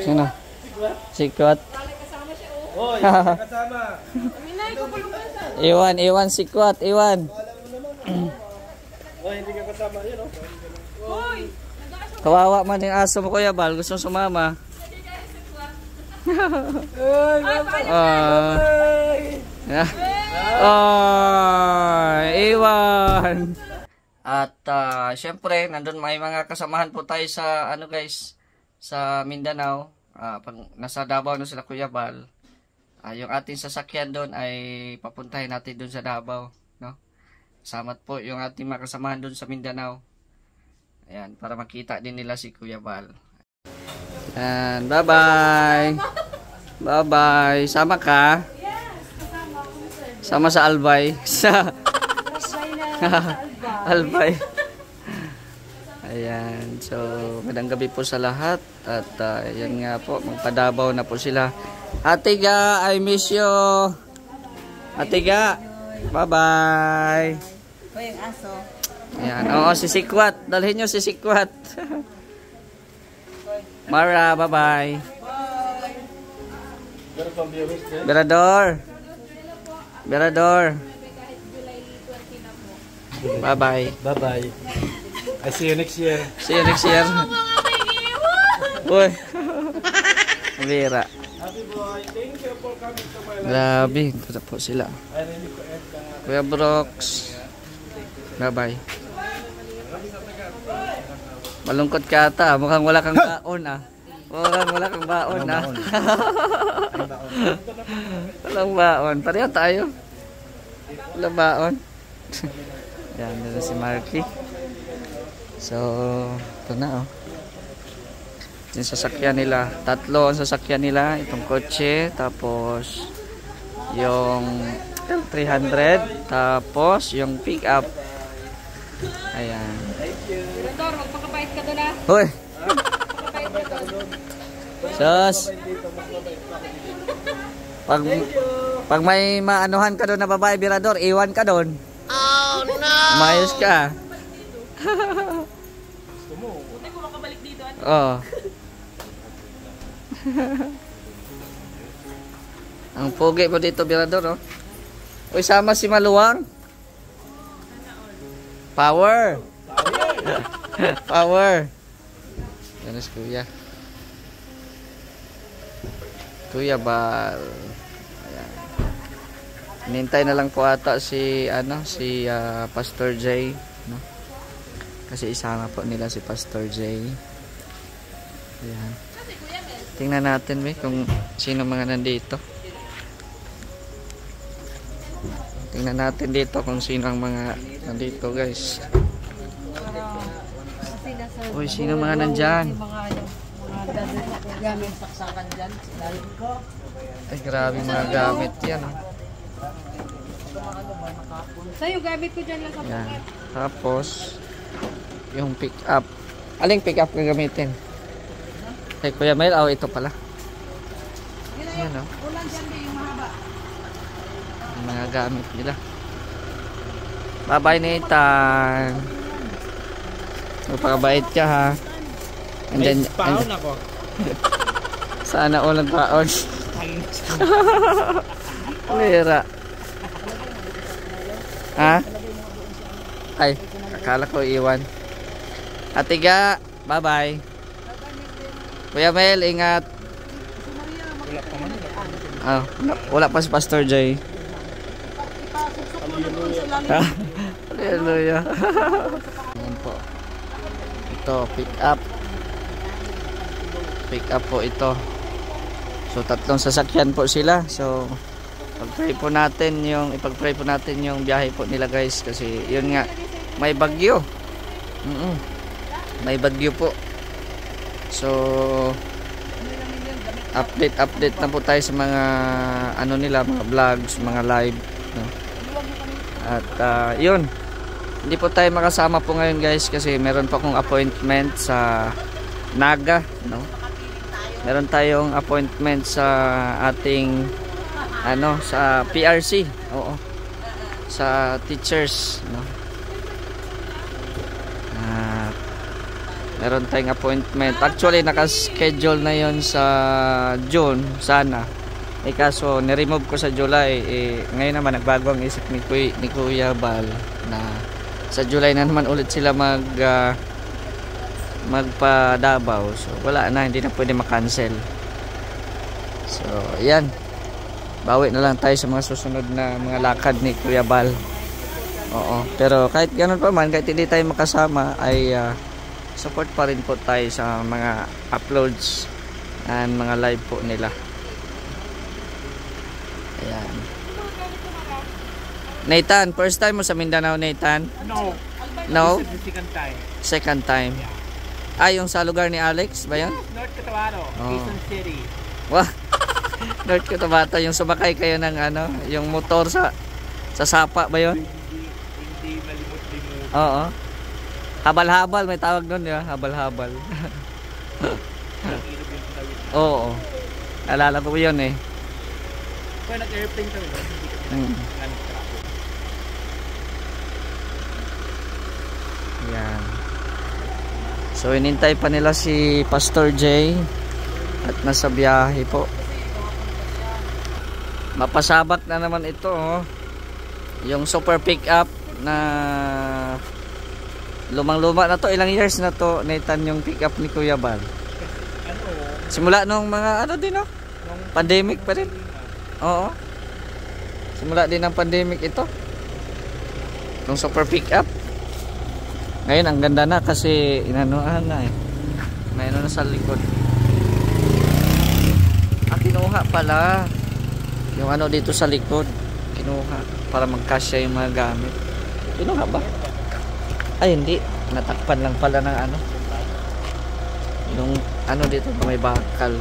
Sino? Sikwat. Hoy, kasama. Iwan, sikwat, Iwan. Hoy, hindi ka kasama. Yun, oh. Hoy! Kawawa man yung aso mo, Kuya Bal. Gusto sumama. Iwan. At syempre, nandun may mga kasamahan po tayo sa ano guys, sa Mindanao. Pag nasa Davao na sila Kuya Bal, yung ating sasakyan doon ay papuntahin natin doon sa Davao, no? Salamat po yung ating mga kasamahan doon sa Mindanao. Ayan, para makita din nila si Kuya Bal. And bye-bye. Bye-bye. Sama ka? Yes, kasama ako, sir. Sama sa Albay. Sa Albay. Ayan. So, magandang gabi po sa lahat. At ayan nga po, magpadabaw na po sila. Ate Ga, I miss you. Ate Ga, bye-bye. Ito yung aso. Ayan. Oo, si Sikwat. Dalhin nyo si Sikwat. Mara, bye-bye. Berador. Berador. Bye-bye. Bye-bye. I see you next year. See you next year. Uy. Vera. Happy boy. Thank you for coming to my life. Grabe. Ito po sila. I really ko Kuya Brooks. Bye-bye. Malungkot ka ata. Mukhang wala kang baon ah. Mukhang wala kang baon ah. Walang baon. Pareho tayo. Walang baon. Yan, dito si Marky. So, ito na oh. Yung sasakyan nila. Tatlo ang sasakyan nila. Itong kotse. Tapos, yung L300. Tapos, yung pick up. Ayan. Dor, magpakabait ka doon ah. Hoy! Magpakabait ka doon. Sus! Pag may maanuhan ka doon na babae, Birador, iwan ka doon. Oh no! Umayos ka. Buti ko makabalik dito. Oo. Ang pogi mo dito, Birador, oh. Uy, sama si Maluwang. Power. Power. Yan si Kuya. Kuya Bal. Ayan. Hinintay na lang po ata si Pastor J, no? Kasi isama po nila si Pastor J. Ayan. Tingnan natin kung sino mga nandito. Tingnan natin dito kung sino ang mga nandito, guys. Uy, sino mga nandyan? Mga gamit saksakan dyan. Ay, grabe mga gamit yan. So, yung gamit ko dyan lang sa Yan. pocket. Tapos, yung pick up. Aling pick up gagamitin? Ay, Kuya Mel, ito pala. Yan, oh. Ulan dyan din yung mahaba. Yung mga gamit nila. Bye-bye, Nathan. Magpakabait ka, ha? Andyan, paon ako. sana ulang paon. Lira. Ha? Ay, akala ko iwan. Ate Ga, bye-bye. Kuya Mel, ingat. Wala pa si Pastor J. Hallelujah. Ayan po. Ito, pick up. Pick up po ito. So, tatlong sasakyan po sila. So, ipag-pray po natin yung biyahe po nila, guys. Kasi, yun nga, may bagyo. May bagyo po. So, update na po tayo sa mga mga vlogs, mga live, no? At yun, hindi po tayo makasama po ngayon, guys, kasi meron pa akong appointment sa Naga, no? Meron tayong appointment sa ating sa PRC, oo, sa teachers, no? meron tayong appointment. Actually, naka-schedule na yon sa June, sana. Kaso, niremove ko sa July. Ngayon naman, nagbago ang isip ni Kuya Bal na sa July na naman ulit sila magpa-Davao. So, wala na, hindi na pwede makancel. So, ayan. Bawi na lang tayo sa mga susunod na mga lakad ni Kuya Bal. Oo. Pero kahit ganun pa man, kahit hindi tayo makasama, ay support pa rin po tayo sa mga uploads and mga live po nila. Ayan. Nathan, first time mo sa Mindanao, Nathan? No. No? This is the second time. Second time. Yung sa lugar ni Alex ba yun? North Cotabato, Quezon City. Wah. North Cotabato, yung sumakay kayo ng yung motor sa sapa ba yun? Hindi malimot-limot. Oo. Habal-habal, may tawag doon, di ba? Habal-habal. Oo. Alala ko yun eh. Kaya nag-airplane kami, no? Hindi kami nag-traffic. Yan. So, inintay pa nila si Pastor J at nasa biyahe po. Mapasabak na naman ito, oh. Yung super pick-up na lumang-luma na to. Ilang years na to, Nathan, yung pick-up ni Kuya Bal? Simula nung mga din, oh. Pandemic pa rin. Oo. Simula din ng pandemic ito. Yung super pick-up. Ngayon, ang ganda na kasi inanuhan na eh. May na sa likod. Kinuha pala. Yung dito sa likod. Kinuha. Para magkasya yung mga gamit. Kinuha ba? Ay, hindi. Natakpan lang pala ng Yung dito may bakal.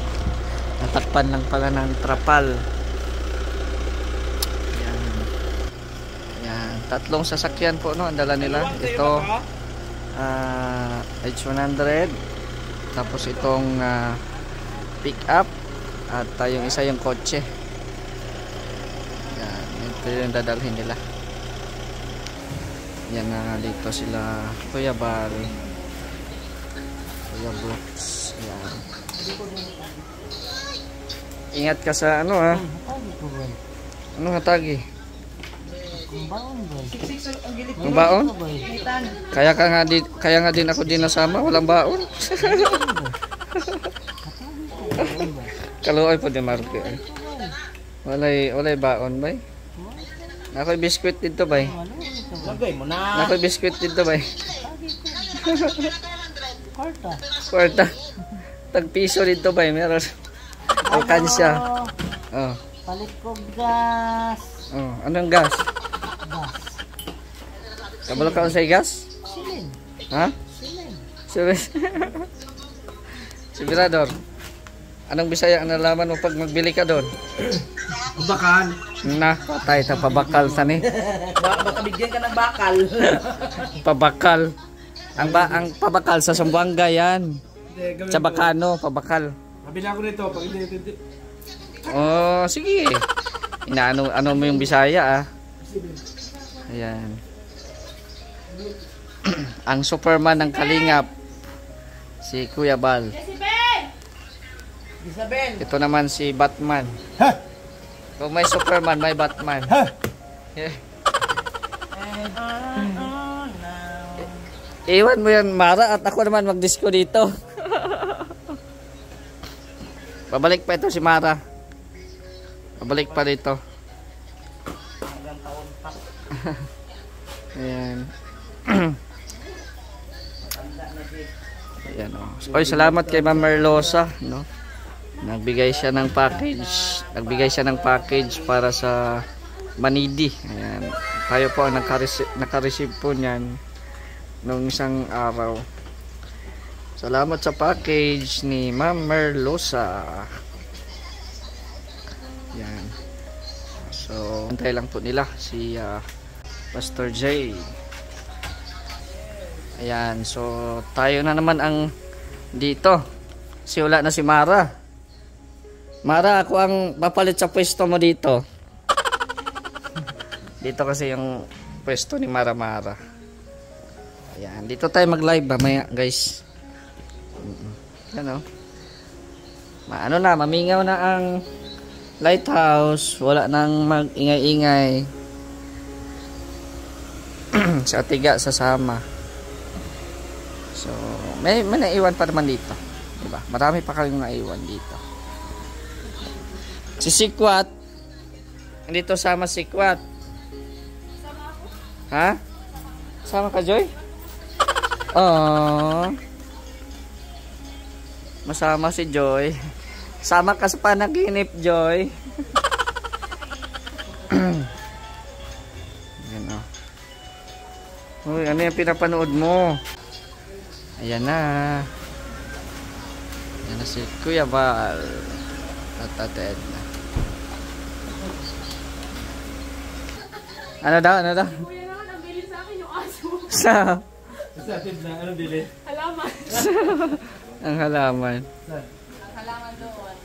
Natakpan lang pala ng trapal. Yan. Yan. Tatlong sasakyan po, no? Ang dala nila. Ito. H100. Tapos itong pick up. At yung isa yung kotse. Yan. Ito yung dadalhin nila. Yan na dito sila Kuya Bal, Kuya Brooks. Yan. Ingat ka sa ha. Ano hatagi? Ang baon? Kaya nga din ako din nasama, walang baon. Kaluoy po din Marke. Walay baon bay. Nakoy biskwit dito bay. Lagay mo na. Nakoy biskwit dito bay. Kwarta. Tag piso dito bay, meron. Alkansya. Oh. Palit ko gas. Oh, anong gas? Kabalo ka sa gas? Silin. Ha? Silin. Sibirador. Anong Bisaya ang nalaman mo pag magbili ka doon? Bakal. Na, patay sa pabakal tani. Baka bigyan ka ng bakal. Pabakal. Ang pabakal sa Zamboanga yan. Sa Bacano, pabakal. Kabila ko nito, pag hindi. Oh, sige. Ano mo yung Bisaya Ayan. Ang Superman ng Kalingap, si Kuya Bal. Isabel. Ito naman si Batman. Ha? Kung may Superman, may Batman. Ha? Iwan mo yan, Mara, at ako naman mag-disco dito. Pabalik pa ito si Mara. Pabalik pa dito. Ayan. Ayan, oh. Oy, salamat kay Ma'am Merlosa, no? Nagbigay siya ng package para sa Manidi. Ayan. Tayo po ang naka-receive po niyan nung isang araw. Salamat sa package ni Ma'am Merlosa. Yan. So, antay lang po nila si Pastor J. Ayan. So, tayo na naman ang dito. Kasi wala na si Mara. Mara, ako ang papalit sa pwesto mo dito. Dito kasi yung pwesto ni Mara. Ayan. Dito tayo mag-live mamaya, guys. Ano? Ano na, mamingaw na ang lighthouse. Wala nang mag-ingay-ingay. Sa tiga, sasama. So, may naiwan pa naman dito. Diba? Marami pa kayong naiwan dito. Si Sikwat. Dito sama Sikwat. Ha? Sama ka, Joy? Oh. Masama si Joy. Sama ka sa panaginip, Joy. Yan o. Uy, ano yung pinapanood mo? Ayan na. Ayan na si Kuya Bal. At Ate Edna. Ano daw? Ano daw? Kuya naman, ang bili sa akin yung aso. Sa? Sa atin na, anong bili? Halaman. Ang halaman. Ang halaman doon.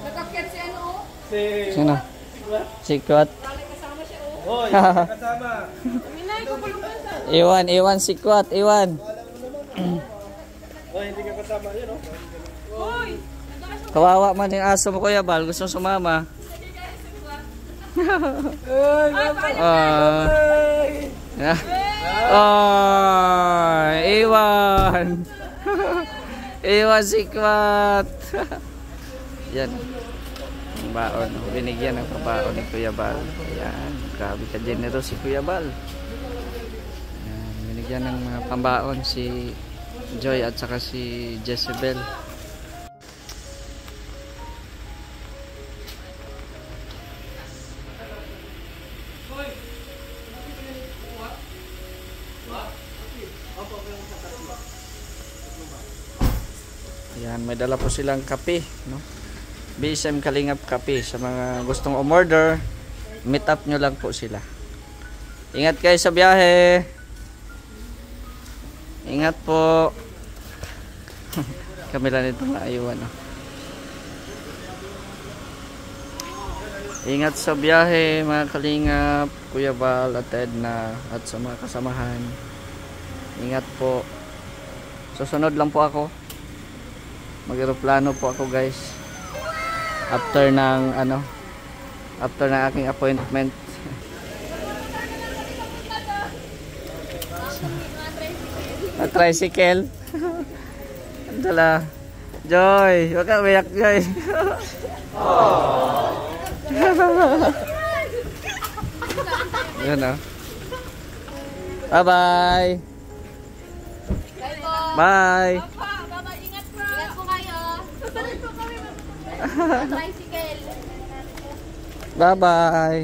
Nagkakyat si ano? Sino? Sikwat. Dali kasama siya oh. Hoy, kasama. Minay ko pulungan sa. Iwan, Sikwat, Iwan. Hoy, hindi ka kasama yun, oh. Hoy! Kawawa man yung aso mo, Kuya Bal. Gusto sumama. Iwan. Iwan Sikwat. Yan. Ang baon. Binigyan ng pabaon ni Kuya Bal. Yan. Grabe ka generous si Kuya Bal. Yan. Binigyan ng mga pambaon si Joy at saka si Jezebel. Yan, may dala po silang kape, no? BSM Kalingap kape. Sa mga gustong umorder, meet up nyo lang po sila. Ingat kayo sa biyahe. Ingat po. Kami lang ito maayuan, no? Ingat sa biyahe, mga Kalingap, Kuya Bal at Edna at sa mga kasamahan. Ingat po. Susunod lang po ako. Mag-aeroplano po ako, guys. After ng aking appointment. Na tricycle. Dala. Joy, wag ka umiyak, Joy. Yan o. Bye-bye. Bye. Baba, ingat po. Ingat po kayo. Sasalit po kami. Tricycle. Bye-bye.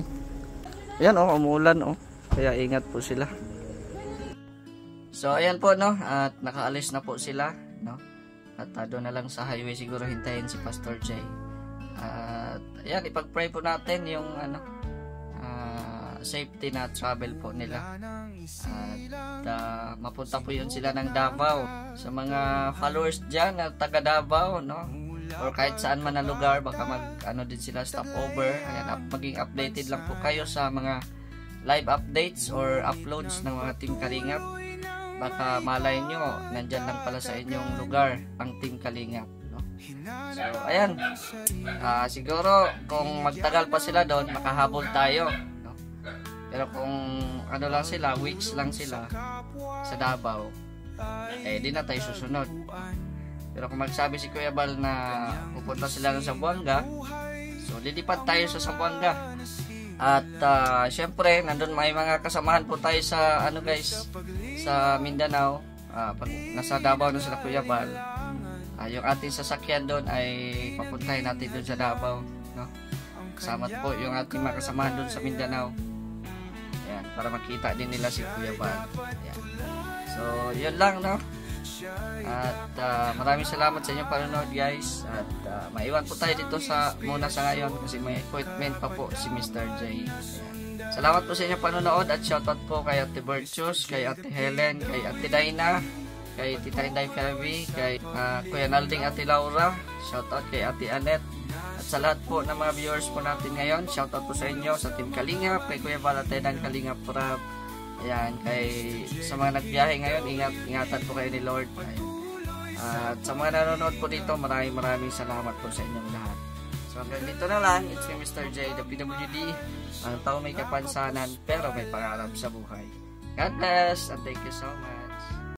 Yan o, umuulan o. Kaya ingat po sila. So, ayan po, no. At nakaalis na po sila, no. At doon na lang sa highway siguro hintayin si Pastor Jay. At ayan, ipag-pray po natin yung safety na travel po nila. At mapunta po yun sila ng Davao. Sa mga followers dyan na taga Davao, no, or kahit saan man na lugar, baka din sila stop over. Ayan, maging updated lang po kayo sa mga live updates or uploads ng mga Team Kalingap. Baka malay nyo, nandyan lang pala sa inyong lugar ang Team Kalingap, no? So ayan, siguro kung magtagal pa sila doon, makahabol tayo, no? Pero kung ano lang sila, weeks lang sila sa Davao, di na tayo susunod. Pero kung magsabi si Kuya Bal na pupunta sila ng Zamboanga, so lilipat tayo sa Zamboanga. At syempre, nandun may mga kasamahan po tayo sa guys, sa Mindanao. Pag nasa Davao na sila Kuya Bal, yung ating sasakyan doon ay papuntahin natin doon sa Davao, no? Kasama po yung ating mga kasamahan doon sa Mindanao. Ayan, para makita din nila si Kuya Bal. Ayan. So, yun lang, no? At maraming salamat sa inyong panonood, guys. At maiwan po tayo dito muna sa ngayon kasi may appointment pa po si Mr. J. Ayan. Salamat po sa inyong panonood at shoutout po kay Ate Virtus, kay Ate Helen, kay Ate Dina, kay Tita Inday Fabi, kay Kuya Nalding, Ate Laura, shoutout kay Ate Annette. At sa lahat po ng mga viewers po natin ngayon, shoutout po sa inyo, sa Team Kalingap, kay Kuya Balatedan Kalingap Prab, Ayan, kay sa mga nagbiyahe ngayon, ingatan po kayo ni Lord. Ayan. At sa mga nanonood po dito, maraming salamat po sa inyong lahat. So hanggang dito na lang, it's me Mr. J, the PWD. Ang tao may kapansanan, pero may pangarap sa buhay. God bless, and thank you so much.